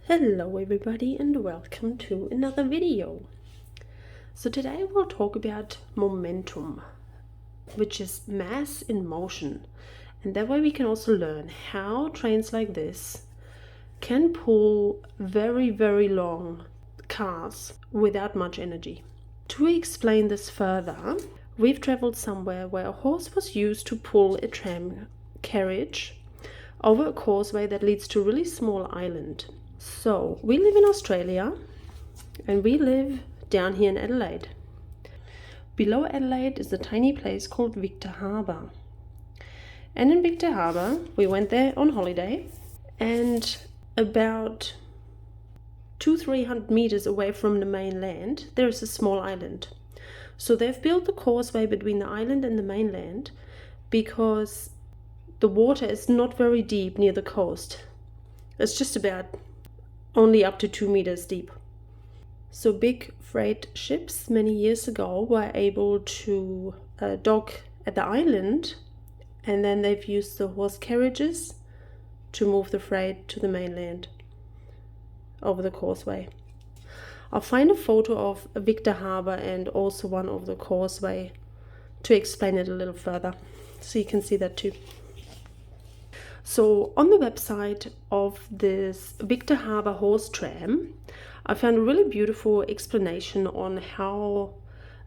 Hello everybody and welcome to another video. So today we'll talk about momentum, which is mass in motion, and that way we can also learn how trains like this can pull very long cars without much energy. To explain this further, we've traveled somewhere where a horse was used to pull a tram carriage over a causeway that leads to a really small island. So we live in Australia and we live down here in Adelaide. Below Adelaide is a tiny place called Victor Harbour. And in Victor Harbour, we went there on holiday, and about 200-300 meters away from the mainland, there is a small island. So they've built the causeway between the island and the mainland because the water is not very deep near the coast. It's just about only up to 2 meters deep. So big freight ships many years ago were able to dock at the island, and then they've used the horse carriages to move the freight to the mainland over the causeway. I'll find a photo of Victor Harbour and also one of the causeway to explain it a little further, so you can see that too. So on the website of this Victor Harbour horse tram, I found a really beautiful explanation on how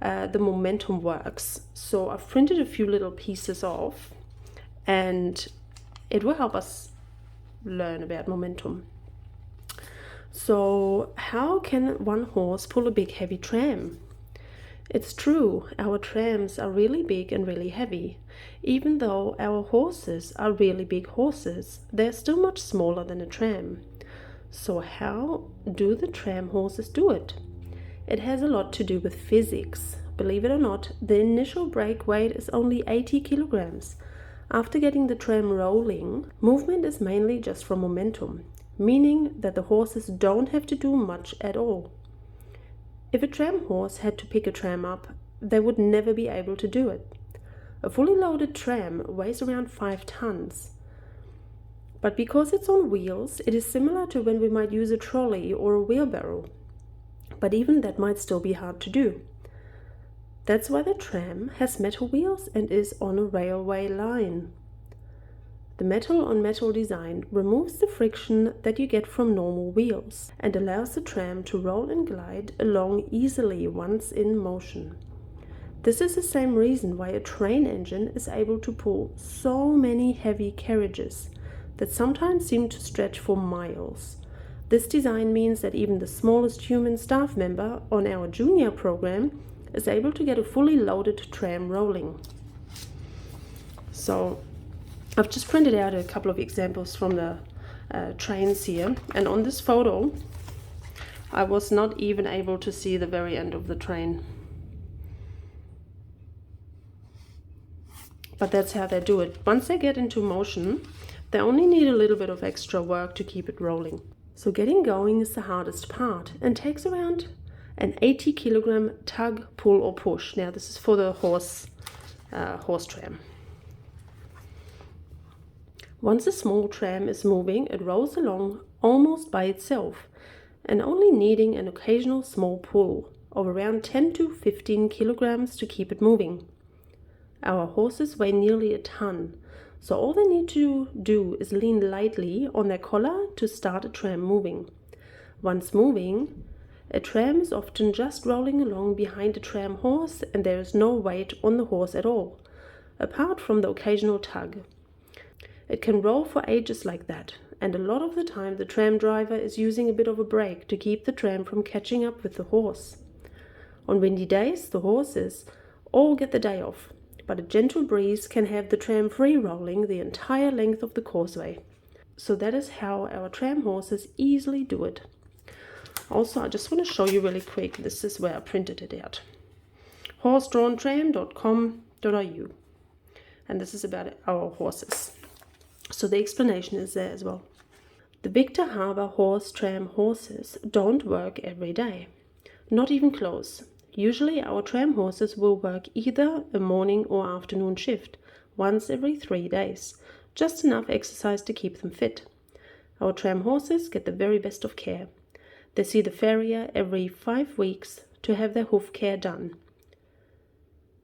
the momentum works. So I've printed a few little pieces off, and it will help us learn about momentum. So how can one horse pull a big heavy tram? It's true, our trams are really big and really heavy. Even though our horses are really big horses, they're still much smaller than a tram. So how do the tram horses do it? It has a lot to do with physics. Believe it or not, the initial brake weight is only 80 kilograms. After getting the tram rolling, movement is mainly just from momentum, meaning that the horses don't have to do much at all. If a tram horse had to pick a tram up, they would never be able to do it. A fully loaded tram weighs around 5 tons. But because it's on wheels, it is similar to when we might use a trolley or a wheelbarrow. But even that might still be hard to do. That's why the tram has metal wheels and is on a railway line. The metal-on-metal design removes the friction that you get from normal wheels and allows the tram to roll and glide along easily once in motion. This is the same reason why a train engine is able to pull so many heavy carriages that sometimes seem to stretch for miles. This design means that even the smallest human staff member on our junior program is able to get a fully loaded tram rolling. So I've just printed out a couple of examples from the trains here, and on this photo I was not even able to see the very end of the train. But that's how they do it. Once they get into motion, they only need a little bit of extra work to keep it rolling. So getting going is the hardest part and takes around an 80 kilogram tug, pull or push. Now this is for the horse tram. Once a small tram is moving, it rolls along almost by itself and only needing an occasional small pull of around 10 to 15 kilograms to keep it moving. Our horses weigh nearly a ton, so all they need to do is lean lightly on their collar to start a tram moving. Once moving, a tram is often just rolling along behind a tram horse, and there is no weight on the horse at all, apart from the occasional tug. It can roll for ages like that, and a lot of the time the tram driver is using a bit of a brake to keep the tram from catching up with the horse. On windy days, the horses all get the day off, but a gentle breeze can have the tram free rolling the entire length of the causeway. So that is how our tram horses easily do it. Also, I just want to show you really quick, this is where I printed it out. horsedrawntram.com.au, and this is about our horses. So the explanation is there as well. The Victor Harbour horse tram horses don't work every day, not even close. Usually our tram horses will work either a morning or afternoon shift once every 3 days, just enough exercise to keep them fit. Our tram horses get the very best of care. They see the farrier every 5 weeks to have their hoof care done.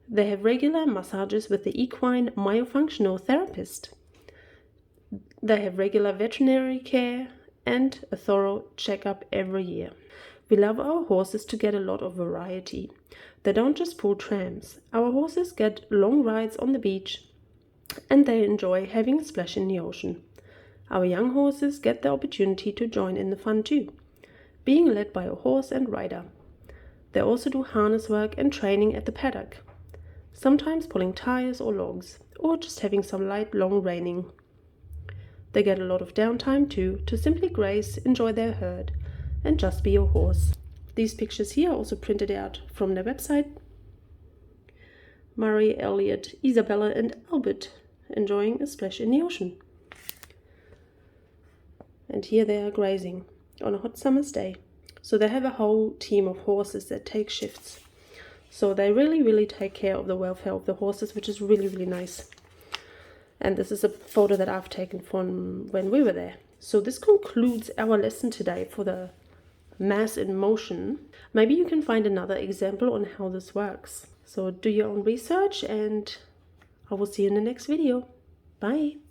They have regular massages with the equine myofunctional therapist. They have regular veterinary care and a thorough checkup every year. We love our horses to get a lot of variety. They don't just pull trams. Our horses get long rides on the beach and they enjoy having a splash in the ocean. Our young horses get the opportunity to join in the fun too, being led by a horse and rider. They also do harness work and training at the paddock, sometimes pulling tires or logs, or just having some light long reining. They get a lot of downtime too, to simply graze, enjoy their herd, and just be a horse. These pictures here are also printed out from their website. Murray, Elliot, Isabella and Albert enjoying a splash in the ocean. And here they are grazing on a hot summer's day. So they have a whole team of horses that take shifts. So they really take care of the welfare of the horses, which is really nice. And this is a photo that I've taken from when we were there. So this concludes our lesson today for the mass in motion. Maybe you can find another example on how this works. So do your own research and I will see you in the next video. Bye.